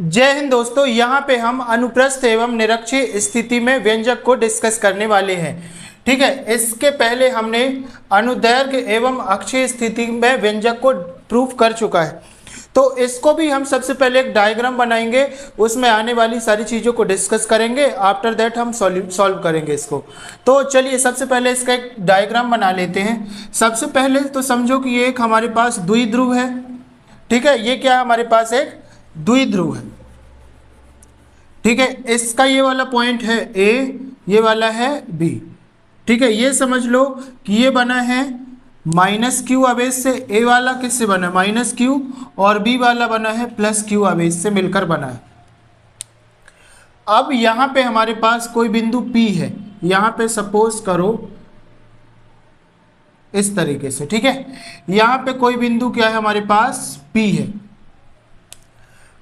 जय हिंद दोस्तों, यहाँ पे हम अनुप्रस्थ एवं निरक्षीय स्थिति में व्यंजक को डिस्कस करने वाले हैं। ठीक है, इसके पहले हमने अनुदैर्घ्य एवं अक्षीय स्थिति में व्यंजक को प्रूफ कर चुका है। तो इसको भी हम सबसे पहले एक डायग्राम बनाएंगे, उसमें आने वाली सारी चीज़ों को डिस्कस करेंगे। आफ्टर दैट हम सॉल्व करेंगे इसको। तो चलिए सबसे पहले इसका एक डायग्राम बना लेते हैं। सबसे पहले तो समझो कि ये एक हमारे पास द्विध्रुव है। ठीक है, ये क्या है हमारे पास एक द्विध्रुव है। ठीक है, इसका ये वाला पॉइंट है ए, ये वाला है बी। ठीक है, ये समझ लो कि ये बना है माइनस क्यू आवेश से। ए वाला किससे बना है? Minus Q. और बी वाला बना है प्लस क्यू आवेश से मिलकर बना है। अब यहां पे हमारे पास कोई बिंदु P है, यहां पे सपोज करो इस तरीके से। ठीक है, यहां पे कोई बिंदु क्या है हमारे पास? P है।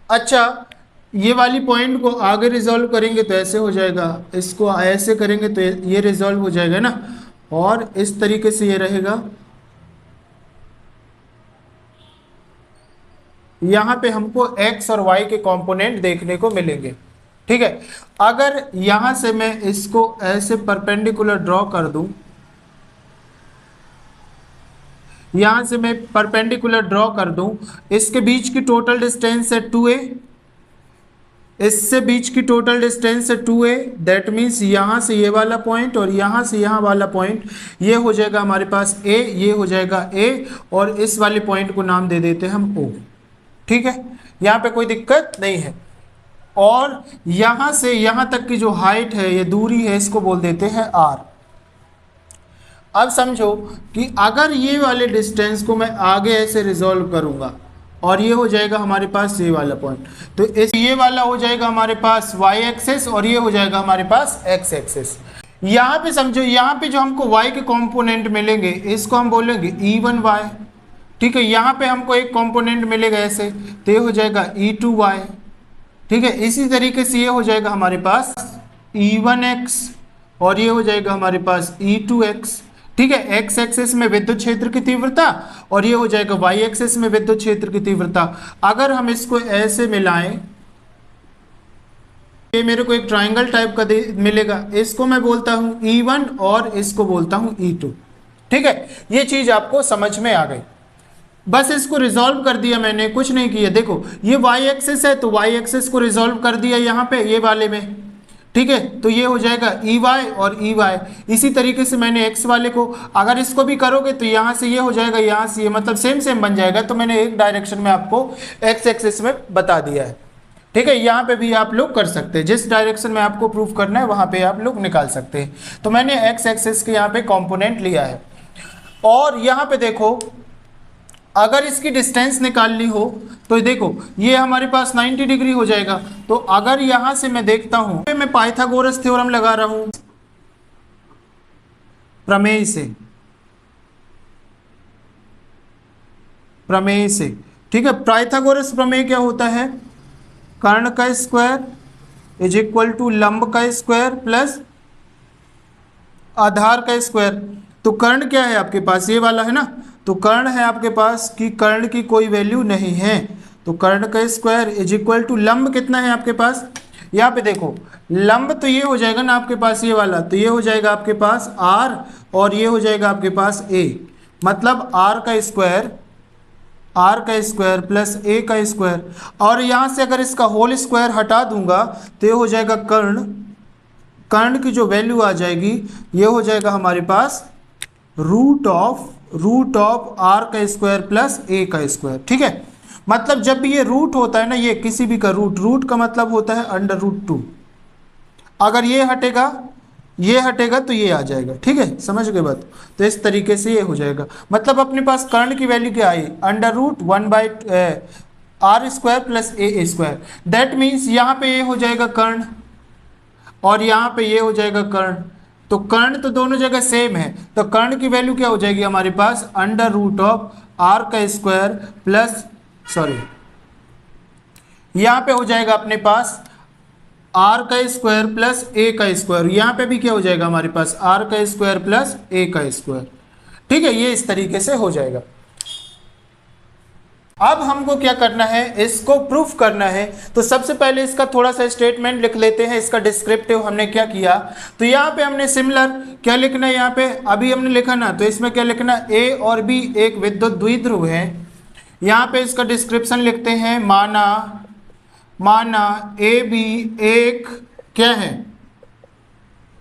अच्छा, ये वाली पॉइंट को आगे रिजॉल्व करेंगे तो ऐसे हो जाएगा, इसको ऐसे करेंगे तो ये रिजॉल्व हो जाएगा ना, और इस तरीके से ये रहेगा। यहाँ पे हमको x और y के कंपोनेंट देखने को मिलेंगे। ठीक है, अगर यहाँ से मैं इसको ऐसे परपेंडिकुलर ड्रॉ कर दूं, यहाँ से मैं परपेंडिकुलर ड्रॉ कर दूं, इसके बीच की टोटल डिस्टेंस है 2a, इससे बीच की टोटल डिस्टेंस है 2a। दैट मीन्स यहाँ से ये वाला पॉइंट और यहाँ से यहाँ वाला पॉइंट, ये हो जाएगा हमारे पास a, ये हो जाएगा a, और इस वाले पॉइंट को नाम दे देते हैं हम O। ठीक है, यहाँ पे कोई दिक्कत नहीं है। और यहाँ से यहाँ तक की जो हाइट है, ये दूरी है, इसको बोल देते हैं r। अब समझो कि अगर ये वाले डिस्टेंस को मैं आगे ऐसे रिजॉल्व करूँगा और ये हो जाएगा हमारे पास ये वाला पॉइंट, तो इस ये वाला हो जाएगा हमारे पास y एक्सेस और ये हो जाएगा हमारे पास x एक्सेस। यहाँ पे समझो, यहाँ पे जो हमको y के कंपोनेंट मिलेंगे इसको हम बोलेंगे E1y। ठीक है, यहाँ पे हमको एक कंपोनेंट मिलेगा ऐसे, तो ये हो जाएगा E2y। ठीक है, इसी तरीके से ये हो जाएगा हमारे पास E1x और ये हो जाएगा हमारे पास E2x। ठीक है, एक्स एक्सेस में विद्युत क्षेत्र की तीव्रता और ये हो जाएगा वाई एक्सेस में विद्युत क्षेत्र की तीव्रता। अगर हम इसको ऐसे मिलाएं, ये मेरे को एक ट्रायंगल टाइप का मिलेगा, इसको मैं बोलता हूं E1 और इसको बोलता हूं E2। ठीक है, ये चीज आपको समझ में आ गई। बस इसको रिजॉल्व कर दिया मैंने, कुछ नहीं किया। देखो ये वाई एक्सेस है तो वाई एक्सेस को रिजॉल्व कर दिया यहाँ पे ये वाले में। ठीक है, तो ये हो जाएगा EY और EY। इसी तरीके से मैंने x वाले को, अगर इसको भी करोगे तो यहाँ से ये हो जाएगा, यहाँ से ये, मतलब सेम सेम बन जाएगा। तो मैंने एक डायरेक्शन में आपको x एक्सिस में बता दिया है। ठीक है, यहाँ पे भी आप लोग कर सकते हैं, जिस डायरेक्शन में आपको प्रूफ करना है वहाँ पे आप लोग निकाल सकते हैं। तो मैंने x एक्सिस के यहाँ पे कॉम्पोनेंट लिया है। और यहाँ पे देखो, अगर इसकी डिस्टेंस निकालनी हो तो देखो ये हमारे पास 90 डिग्री हो जाएगा। तो अगर यहां से मैं देखता हूं, मैं पाइथागोरस थ्योरम लगा रहा हूं प्रमेय से। ठीक है, पाइथागोरस प्रमेय क्या होता है? कर्ण का स्क्वायर इज इक्वल टू लंब का स्क्वायर प्लस आधार का स्क्वायर। तो कर्ण क्या है आपके पास? ये वाला है ना, तो कर्ण है आपके पास कि कर्ण की कोई वैल्यू नहीं है, तो कर्ण का स्क्वायर इज इक्वल टू लंब कितना है आपके पास? यहाँ पे देखो लंब तो ये हो जाएगा ना आपके पास ये वाला, तो ये हो जाएगा आपके पास r और ये हो जाएगा आपके पास a, मतलब r का स्क्वायर प्लस a का स्क्वायर। और यहाँ से अगर इसका होल स्क्वायर हटा दूंगा तो ये हो जाएगा कर्ण की जो वैल्यू आ जाएगी ये हो जाएगा हमारे पास रूट ऑफ r का स्क्वायर प्लस a का स्क्वायर। ठीक है, मतलब जब भी ये रूट होता है ना, ये किसी भी का रूट का मतलब होता है √2। अगर ये हटेगा तो ये आ जाएगा। ठीक है, समझ गए बात? तो इस तरीके से ये हो जाएगा, मतलब अपने पास कर्ण की वैल्यू क्या आई? √1/r² plus a²। That means यहाँ पे ये हो जाएगा कर्ण और यहाँ पे ये हो जाएगा कर्ण। तो कर्ण तो दोनों जगह सेम है, तो कर्ण की वैल्यू क्या हो जाएगी हमारे पास? √r का स्क्वायर प्लस, यहाँ पे हो जाएगा अपने पास r का स्क्वायर प्लस a का स्क्वायर। यहाँ पे भी क्या हो जाएगा हमारे पास? r का स्क्वायर प्लस a का स्क्वायर। ठीक है, ये इस तरीके से हो जाएगा। अब हमको क्या करना है, इसको प्रूफ करना है। तो सबसे पहले इसका थोड़ा सा स्टेटमेंट लिख लेते हैं, इसका डिस्क्रिप्टिव हमने क्या किया। तो यहाँ पे हमने सिमिलर क्या लिखना है, यहाँ पे अभी हमने लिखा ना, तो इसमें क्या लिखना, ए और बी एक विद्युत द्विध्रुव है। यहाँ पे इसका डिस्क्रिप्शन लिखते हैं, माना ए बी एक क्या है,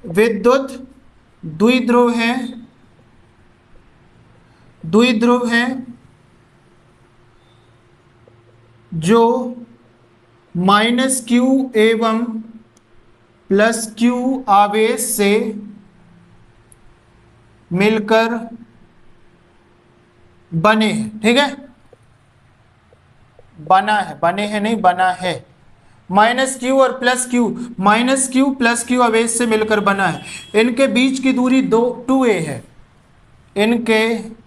विद्युत द्विध्रुव है जो -q एवं +q आवेश से मिलकर बने हैं। ठीक है, बना है, बने हैं नहीं, बना है। -q और +q, +q आवेश से मिलकर बना है। इनके बीच की दूरी 2a है। इनके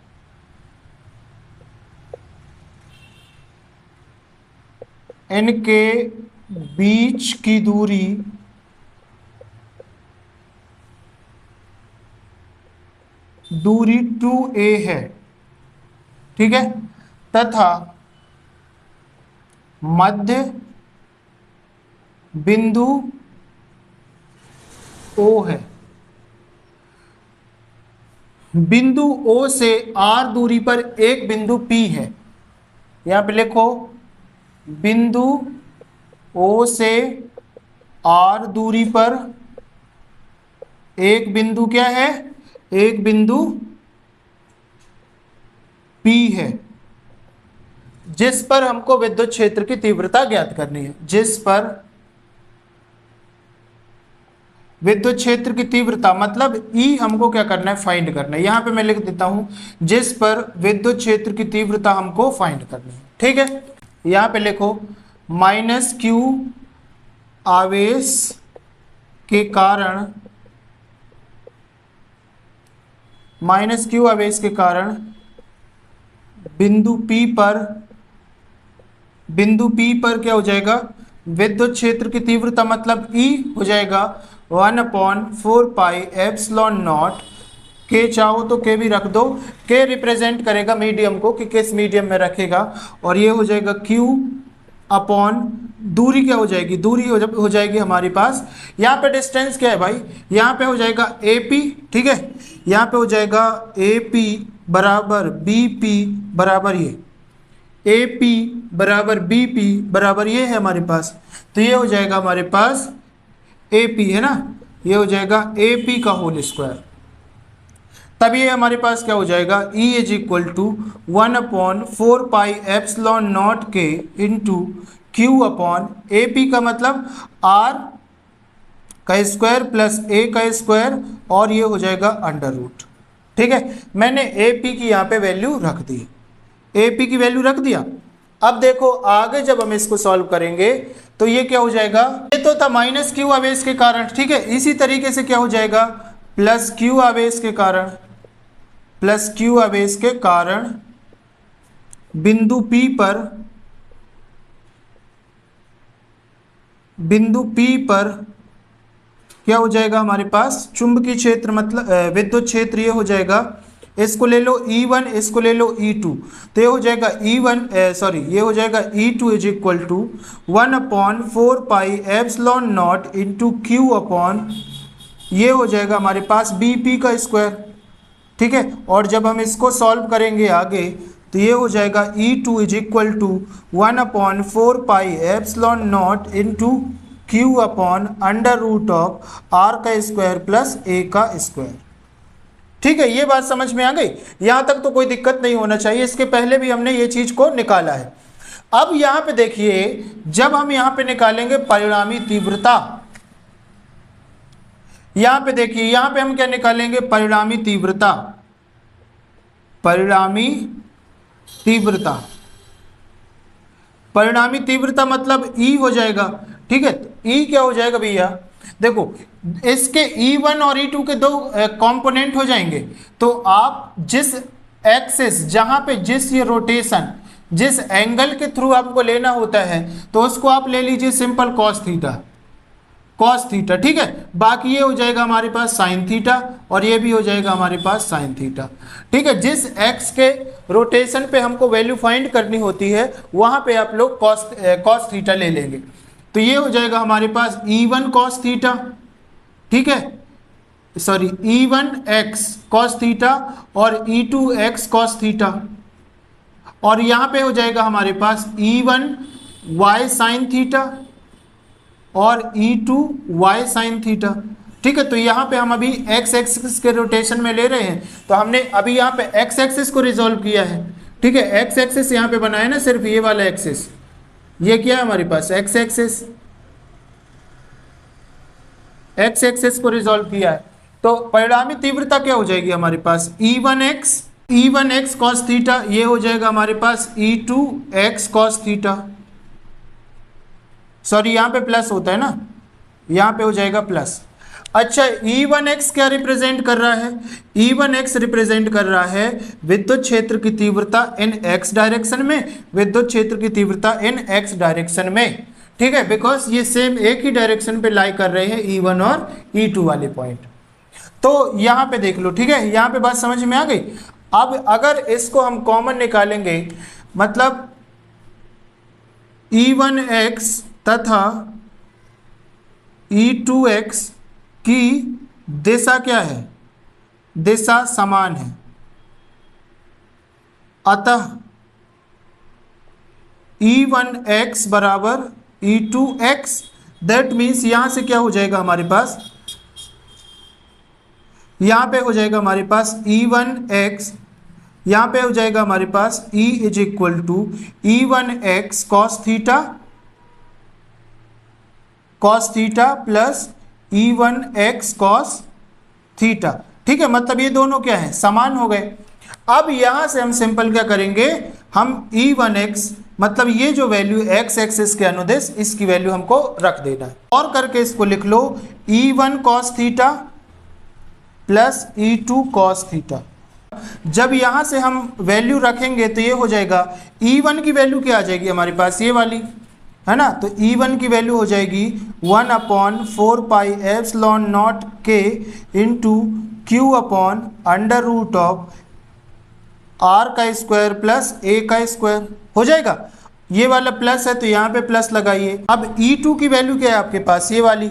बीच की दूरी 2a है। ठीक है, तथा मध्य बिंदु O है। बिंदु O से R दूरी पर एक बिंदु P है। यहां पे लिखो, बिंदु O से R दूरी पर एक बिंदु क्या है, एक बिंदु P है, जिस पर हमको विद्युत क्षेत्र की तीव्रता ज्ञात करनी है। जिस पर विद्युत क्षेत्र की तीव्रता मतलब E हमको क्या करना है, फाइंड करना है। यहां पे मैं लिख देता हूं, जिस पर विद्युत क्षेत्र की तीव्रता हमको फाइंड करनी है। ठीक है, यहां पे लिखो, -q आवेश के कारण, -q आवेश के कारण बिंदु P पर क्या हो जाएगा, विद्युत क्षेत्र की तीव्रता मतलब E हो जाएगा 1/4 पाई एप्सिलॉन नॉट। के चाहो तो के भी रख दो, के रिप्रेजेंट करेगा मीडियम को कि किस मीडियम में रखेगा, और ये हो जाएगा Q अपॉन दूरी क्या हो जाएगी, दूरी हो जाएगी हमारे पास। यहाँ पे डिस्टेंस क्या है भाई, यहाँ पे हो जाएगा AP। ठीक है, यहाँ पे हो जाएगा AP बराबर BP बराबर ये, AP बराबर BP बराबर ये है हमारे पास। तो ये हो जाएगा हमारे पास AP है ना, ये हो जाएगा AP का होल स्क्वायर। तब ये हमारे पास क्या हो जाएगा, E is equal to 1/4 pi epsilon not के इंटू Q अपॉन AP का मतलब R का स्क्वायर प्लस A का स्क्वायर, और ये हो जाएगा अंडर रूट। ठीक है, मैंने AP की यहाँ पे वैल्यू रख दी, AP की वैल्यू रख दिया। अब देखो आगे जब हम इसको सॉल्व करेंगे तो ये क्या हो जाएगा, ये तो था -q आवेश के कारण। ठीक है, इसी तरीके से क्या हो जाएगा, +q आवेश के कारण, +q आवेश के कारण बिंदु P पर क्या हो जाएगा हमारे पास, चुंबकीय क्षेत्र मतलब विद्युत क्षेत्र ये हो जाएगा, इसको ले लो E1, इसको ले लो E2, तो ये हो जाएगा ये हो जाएगा E2 is equal to 1/4 pi epsilon not into Q upon ये हो जाएगा हमारे पास BP का स्क्वायर। ठीक है, और जब हम इसको सॉल्व करेंगे आगे तो ये हो जाएगा E2 is equal to 1/4 pi epsilon not into Q upon under root of R का स्क्वायर प्लस A का स्क्वायर। ठीक है, ये बात समझ में आ गई, यहां तक तो कोई दिक्कत नहीं होना चाहिए। इसके पहले भी हमने ये चीज को निकाला है। अब यहां पे देखिए, जब हम यहां पे निकालेंगे परिणामी तीव्रता, यहां पे देखिए, यहां पे हम क्या निकालेंगे, परिणामी तीव्रता। परिणामी तीव्रता मतलब E हो जाएगा। ठीक है, E क्या हो जाएगा भैया, देखो इसके E1 और E2 के दो कंपोनेंट हो जाएंगे, तो आप जिस एक्सिस, जहां पे जिस ये रोटेशन, जिस एंगल के थ्रू आपको लेना होता है, तो उसको आप ले लीजिए simple cos theta. Cos theta, ठीक है। बाकी ये हो जाएगा हमारे पास साइन थीटा और ये भी हो जाएगा हमारे पास साइन थीटा, ठीक है। जिस एक्स के रोटेशन पे हमको वैल्यू फाइंड करनी होती है वहां पे आप लोग कॉस थीटा ले लेंगे। तो ये हो जाएगा हमारे पास E1 कॉस थीटा, ठीक है, sorry E1 x cos theta और E2 एक्स कॉस थीटा, और यहाँ पे हो जाएगा हमारे पास E1 वाई साइन थीटा और E2 वाई साइन थीटा, ठीक है। तो यहाँ पे हम अभी एक्स एक्सिस के रोटेशन में ले रहे हैं, तो हमने अभी यहाँ पे एक्स एक्सिस को रिजोल्व किया है, ठीक है। एक्स एक्सिस यहाँ पे बनाया ना, सिर्फ ये वाला एक्सिस, ये क्या है हमारे पास एक्स एक्सिस, एक्स एक्सिस को रिजोल्व किया है। तो परिणामी तीव्रता क्या हो जाएगी हमारे पास E1 एक्स कॉस थीटा, ये हो जाएगा हमारे पास E2 x cos theta, sorry यहाँ पे प्लस होता है ना, यहाँ पे हो जाएगा प्लस। अच्छा, E1 एक्स क्या रिप्रेजेंट कर रहा है? E1 एक्स रिप्रेजेंट कर रहा है विद्युत क्षेत्र की तीव्रता इन एक्स डायरेक्शन में, विद्युत क्षेत्र की तीव्रता इन एक्स डायरेक्शन में, ठीक है, बिकॉज ये सेम एक ही डायरेक्शन पे लाई कर रहे हैं E1 और E2 वाले पॉइंट। तो यहाँ पे देख लो, ठीक है, यहाँ पे बात समझ में आ गई। अब अगर इसको हम कॉमन निकालेंगे, मतलब E1 एक्स तथा E2 एक्स की दिशा क्या है? दिशा समान है, अतः E1 एक्स बराबर E2 एक्स, दैट मीन्स यहां से क्या हो जाएगा हमारे पास, यहां पे हो जाएगा हमारे पास E1 एक्स, यहां पे हो जाएगा हमारे पास E is equal to E1 x cos theta plus E1 x cos theta, ठीक है। मतलब ये दोनों क्या है, समान हो गए। अब यहां से हम सिंपल क्या करेंगे, हम E1 एक्स मतलब ये जो वैल्यू एक्स एक्सिस के अनुदिश, इसकी वैल्यू हमको रख देना है, और करके इसको लिख लो E1 cos theta plus E2 cos theta. जब यहां से हम वैल्यू रखेंगे तो ये हो जाएगा, E1 की वैल्यू क्या आ जाएगी हमारे पास, ये वाली है ना, तो E1 की वैल्यू हो जाएगी 1/4 पाई एप्सिलॉन नॉट के into Q upon under root of R का स्क्वायर प्लस ए का स्क्वायर हो जाएगा। ये वाला प्लस है तो यहाँ पे प्लस लगाइए। अब E2 की वैल्यू क्या है आपके पास, ये वाली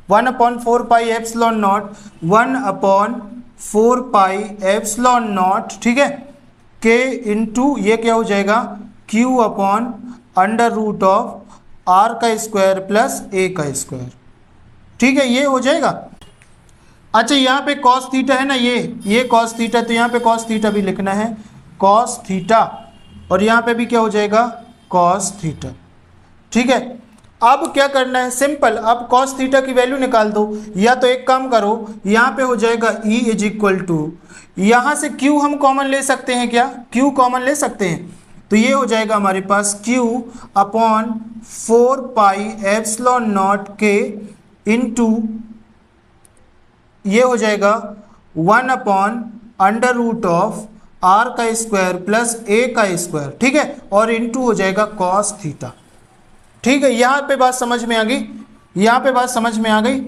1/4 pi epsilon not 1/4 pi epsilon not, ठीक है, के इंटू ये क्या हो जाएगा Q upon under root of R का स्क्वायर प्लस ए का स्क्वायर, ठीक है, ये हो जाएगा। अच्छा, यहाँ पे कॉस थीटा है ना, ये कॉस थीटा, तो यहाँ पे कॉस थीटा भी लिखना है, कॉस थीटा, और यहाँ पे भी क्या हो जाएगा कॉस थीटा, ठीक है। अब क्या करना है, सिंपल, अब कॉस थीटा की वैल्यू निकाल दो, या तो एक काम करो, यहाँ पे हो जाएगा E इज इक्वल टू, यहाँ से Q हम कॉमन ले सकते हैं क्या, Q कॉमन ले सकते हैं, तो ये हो जाएगा हमारे पास Q upon 4 pi epsilon not के इंटू ये हो जाएगा 1 upon under root of R का स्क्वायर प्लस ए का स्क्वायर, ठीक है, और इंटू हो जाएगा कॉस थीटा, ठीक है। यहाँ पे बात समझ में आ गई, यहाँ पे बात समझ में आ गई,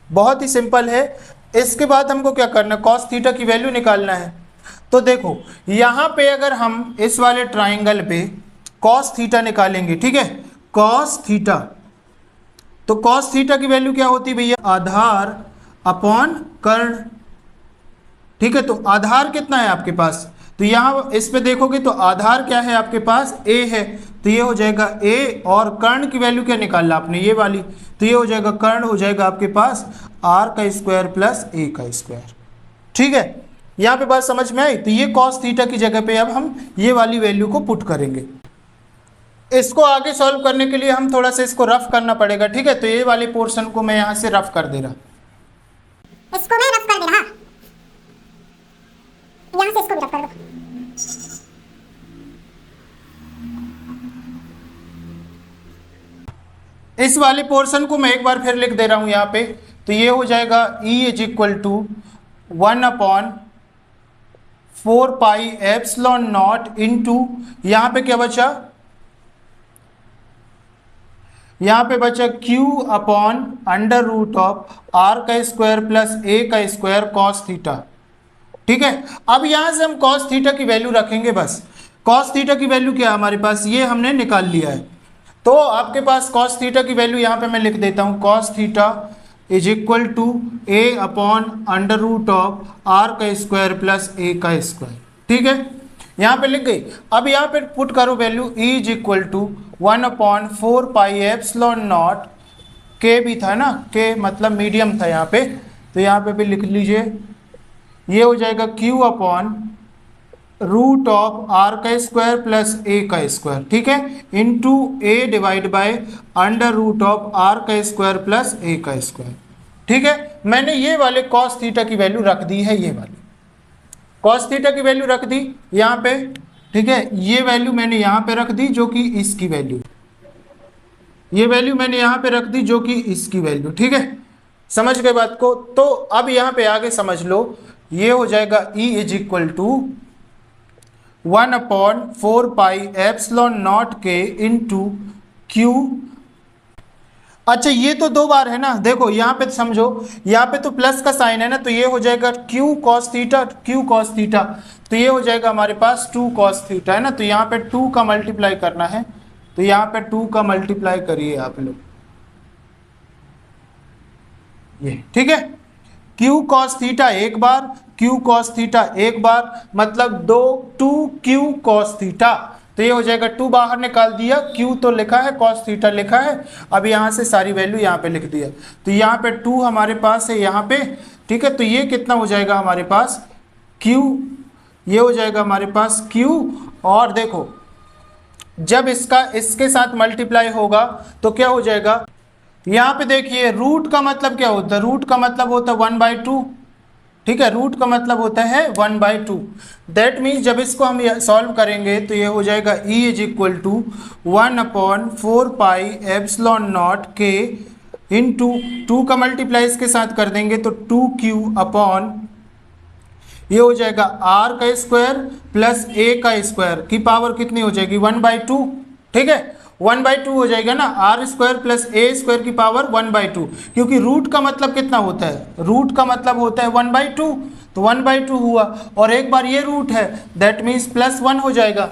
बहुत ही सिंपल है। इसके बाद हमको क्या करना है, कॉस थीटा की वैल्यू निकालना है। तो देखो यहाँ पे अगर हम इस वाले ट्राइंगल पे कॉस थीटा निकालेंगे, ठीक है, कॉस थीटा, तो कॉस थीटा की वैल्यू क्या होती है भैया, आधार अपॉन कर्ण, ठीक है। तो आधार कितना है आपके पास, तो यहाँ इस पे देखोगे तो आधार क्या है आपके पास, a है, तो ये हो जाएगा a, और कर्ण की वैल्यू क्या निकालना आपने, ये वाली, तो ये हो जाएगा कर्ण हो जाएगा आपके पास r का स्क्वायर प्लस a का स्क्वायर, ठीक है। यहाँ पे बात समझ में आई। तो ये कॉस थीटा की जगह पे अब हम ये वाली वैल्यू को पुट करेंगे। इसको आगे सॉल्व करने के लिए हम थोड़ा सा इसको रफ करना पड़ेगा, ठीक है। तो ये वाले पोर्शन को मैं यहाँ से रफ कर दे रहा, इसको मैं रफ कर दे रहा, यहाँ से इसको भी रफ कर दो। इस वाले पोर्शन को मैं एक बार फिर लिख दे रहा हूँ यहाँ पे। तो ये हो जाएगा E is equal to 1/4 pi epsilon not into यहाँ पे क्या बचा, यहाँ पे बचा q upon under root of R का स्क्वायर प्लस ए का स्क्वायर कॉस थीटा। ठीक है, अब यहाँ से हम कॉस थीटा की वैल्यू रखेंगे बस। कॉस थीटा की वैल्यू क्या है हमारे पास, ये हमने निकाल लिया है। तो आपके पास कॉस थीटा की वैल्यू यहाँ पे मैं लिख देता हूँ, cos theta is equal to A upon under root of R का स्क्वायर प्लस ए का स्क्वायर। ठीक है, यहाँ पे लिख गई। अब यहाँ पे पुट करो value, E is equal to 1/4 epsilon not, के भी था ना, के मतलब मीडियम था यहाँ पे, तो यहाँ पे भी लिख लीजिए, ये हो जाएगा q upon root of R का स्क्वायर प्लस ए का स्क्वायर। ठीक है, into A divide by under root of R का स्क्वायर प्लस ए का स्क्वायर। ठीक है, मैंने ये वाले कॉस थीटा की वैल्यू रख दी है, ये वाली कॉस थीटा की वैल्यू रख दी यहाँ पे। ठीक है, ये वैल्यू मैंने यहाँ पे रख दी जो कि इसकी वैल्यू, ये वैल्यू मैंने यहाँ पे रख दी जो कि इसकी वैल्यू। ठीक है, समझ गए बात को। तो अब यहाँ पे आगे समझ लो, ये हो जाएगा E is equal to 1/4 epsilon not के इंटू क्यू। अच्छा, ये तो दो बार है ना, देखो यहाँ पे समझो, यहाँ पे तो प्लस का साइन है ना, तो ये हो जाएगा q cos theta, q cos theta, तो ये हो जाएगा हमारे पास 2 cos थीटा है ना। तो यहाँ पे 2 का मल्टीप्लाई करना है, तो यहाँ पे 2 का मल्टीप्लाई करिए आप लोग, ये ठीक है। q cos थीटा एक बार, q cos थीटा एक बार, मतलब 2q cos थीटा, तो ये हो जाएगा 2 बाहर निकाल दिया, q तो लिखा है, cos थीटा लिखा है। अब यहाँ से सारी वैल्यू यहाँ पे लिख दिया, तो यहाँ पे 2 हमारे पास है यहाँ पे। ठीक है, तो ये कितना हो जाएगा हमारे पास q, ये हो जाएगा हमारे पास q। और देखो जब इसका इसके साथ मल्टीप्लाई होगा तो क्या हो जाएगा, यहाँ पे देखिए रूट का मतलब क्या होता है, रूट का मतलब होता है 1/2। ठीक है, रूट का मतलब होता है 1/2। दैट मीन्स जब इसको हम सॉल्व करेंगे तो ये हो जाएगा E is equal to 1/4 epsilon not के इंटू 2 का मल्टीप्लाई इसके साथ कर देंगे तो 2q अपॉन, ये हो जाएगा r का स्क्वायर प्लस a का स्क्वायर की पावर कितनी हो जाएगी 1/2। ठीक है, 1/2 हो जाएगा ना, R square plus A square की पावर 1/2, क्योंकि रूट का मतलब कितना होता है, रूट का मतलब होता है 1/2, तो 1/2 हुआ। और एक बार ये रूट है, दैट मीन्स +1 हो जाएगा,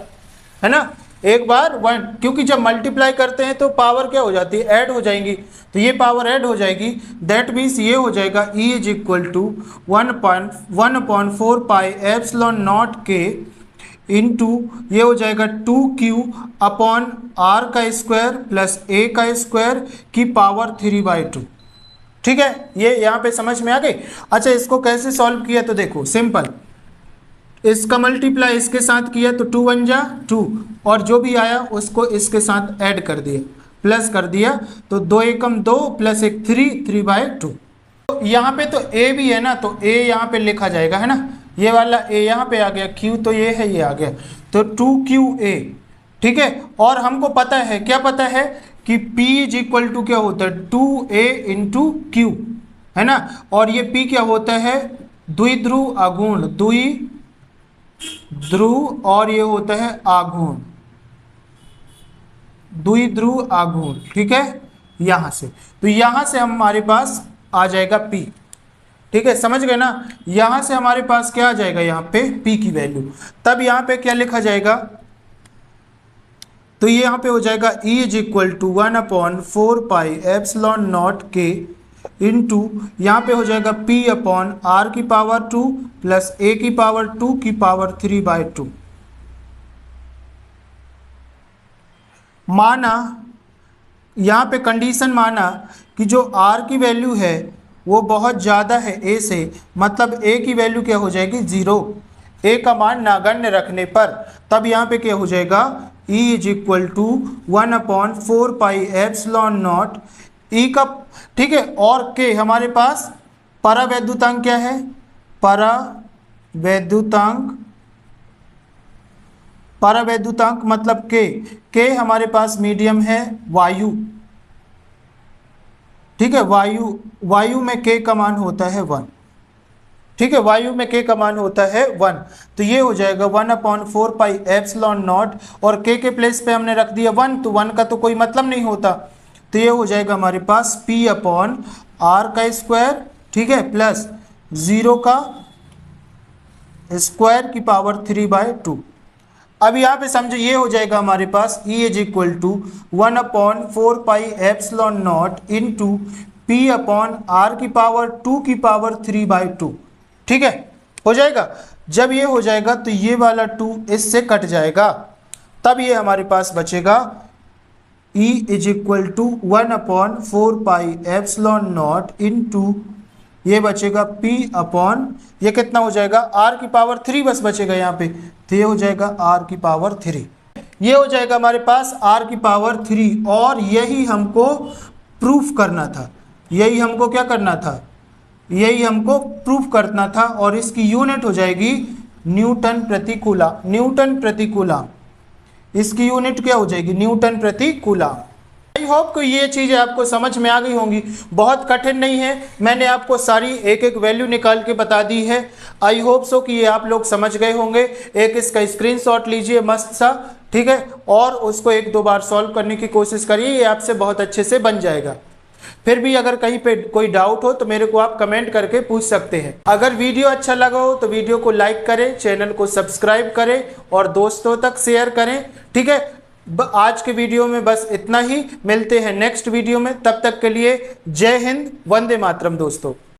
है ना, एक बार 1, क्योंकि जब मल्टीप्लाई करते हैं तो पावर क्या हो जाती है, ऐड हो जाएंगी, तो ये पावर ऐड हो जाएगी। दैट मीन्स ये हो जाएगा E is equal to 1/4 epsilon not के इंटू, ये हो जाएगा 2q अपॉन r का स्क्वायर प्लस a का स्क्वायर की पावर 3/2। ठीक है, ये यहाँ पे समझ में आ गई। अच्छा, इसको कैसे सॉल्व किया, तो देखो सिंपल, इसका मल्टीप्लाई इसके साथ किया तो 2 1 जा 2, और जो भी आया उसको इसके साथ ऐड कर दिया, प्लस कर दिया, तो 2 एकम 2 प्लस 1 3/2। तो यहाँ पे तो a भी है ना, तो a यहाँ पे लिखा जाएगा, है ना, ये वाला a यहाँ पे आ गया, q तो ये है, ये आ गया, तो 2qa। ठीक है, और हमको पता है, क्या पता है कि p इज इक्वल टू क्या होता है 2a इंटू q, है ना, और ये p क्या होता है द्विध्रुव आघूर्ण, द्विध्रुव, और ये होता है आघूर्ण, द्विध्रुव आघूर्ण। ठीक है, यहाँ से, तो यहाँ से हमारे पास आ जाएगा p। ठीक है, समझ गए ना, यहाँ से हमारे पास क्या आ जाएगा, यहाँ पे p की वैल्यू, तब यहाँ पे क्या लिखा जाएगा, तो ये यहाँ पे हो जाएगा E is equal to 1/4 epsilon not के इंटू, यहाँ पे हो जाएगा p अपॉन r की पावर 2 प्लस a की पावर 2 की पावर 3/2। माना, यहाँ पे कंडीशन माना कि जो r की वैल्यू है वो बहुत ज़्यादा है a से, मतलब a की वैल्यू क्या हो जाएगी 0, a का मान नागण्य रखने पर, तब यहाँ पे क्या हो जाएगा E is equal to 1/4 epsilon not E का। ठीक है, और k हमारे पास परावैद्युतांक क्या है, परावैद्युतांक, परावैद्युतांक मतलब k हमारे पास मीडियम है वायु। ठीक है, वायु में k का मान होता है 1। ठीक है, वायु में k का मान होता है 1, तो ये हो जाएगा 1/4 एप्सिलॉन नॉट, और k के प्लेस पे हमने रख दिया 1, तो 1 का तो कोई मतलब नहीं होता, तो ये हो जाएगा हमारे पास p अपॉन आर का स्क्वायर, ठीक है, प्लस 0 का स्क्वायर की पावर 3/2। अब यहाँ पे समझो ये हो जाएगा हमारे पास E is equal to 1/4πε0 into P upon R की पावर 2 की पावर 3/2, ठीक है, हो जाएगा। जब ये हो जाएगा तो ये वाला 2 इससे कट जाएगा, तब ये हमारे पास बचेगा E is equal to 1/4πε0 into ये बचेगा P अपॉन ये कितना हो जाएगा R की पावर 3 बस बचेगा यहाँ पे, तो ये हो जाएगा R की पावर 3। ये हो जाएगा हमारे पास R की पावर 3 और यही हमको प्रूफ करना था, यही हमको क्या करना था, यही हमको प्रूफ करना था। और इसकी यूनिट हो जाएगी न्यूटन प्रति कूलम, न्यूटन प्रति कूलम, इसकी यूनिट क्या हो जाएगी, न्यूटन प्रति कूलम। आई होप को ये चीज़ें आपको समझ में आ गई होंगी, बहुत कठिन नहीं है, मैंने आपको सारी एक एक वैल्यू निकाल के बता दी है। आई होप सो कि ये आप लोग समझ गए होंगे। एक इसका स्क्रीनशॉट लीजिए मस्त सा, ठीक है, और उसको 1-2 बार सॉल्व करने की कोशिश करिए, ये आपसे बहुत अच्छे से बन जाएगा। फिर भी अगर कहीं पे कोई डाउट हो तो मेरे को आप कमेंट करके पूछ सकते हैं। अगर वीडियो अच्छा लगा हो तो वीडियो को लाइक करें, चैनल को सब्सक्राइब करें और दोस्तों तक शेयर करें, ठीक है। आज के वीडियो में बस इतना ही, मिलते हैं नेक्स्ट वीडियो में, तब तक के लिए जय हिंद, वंदे मातरम दोस्तों।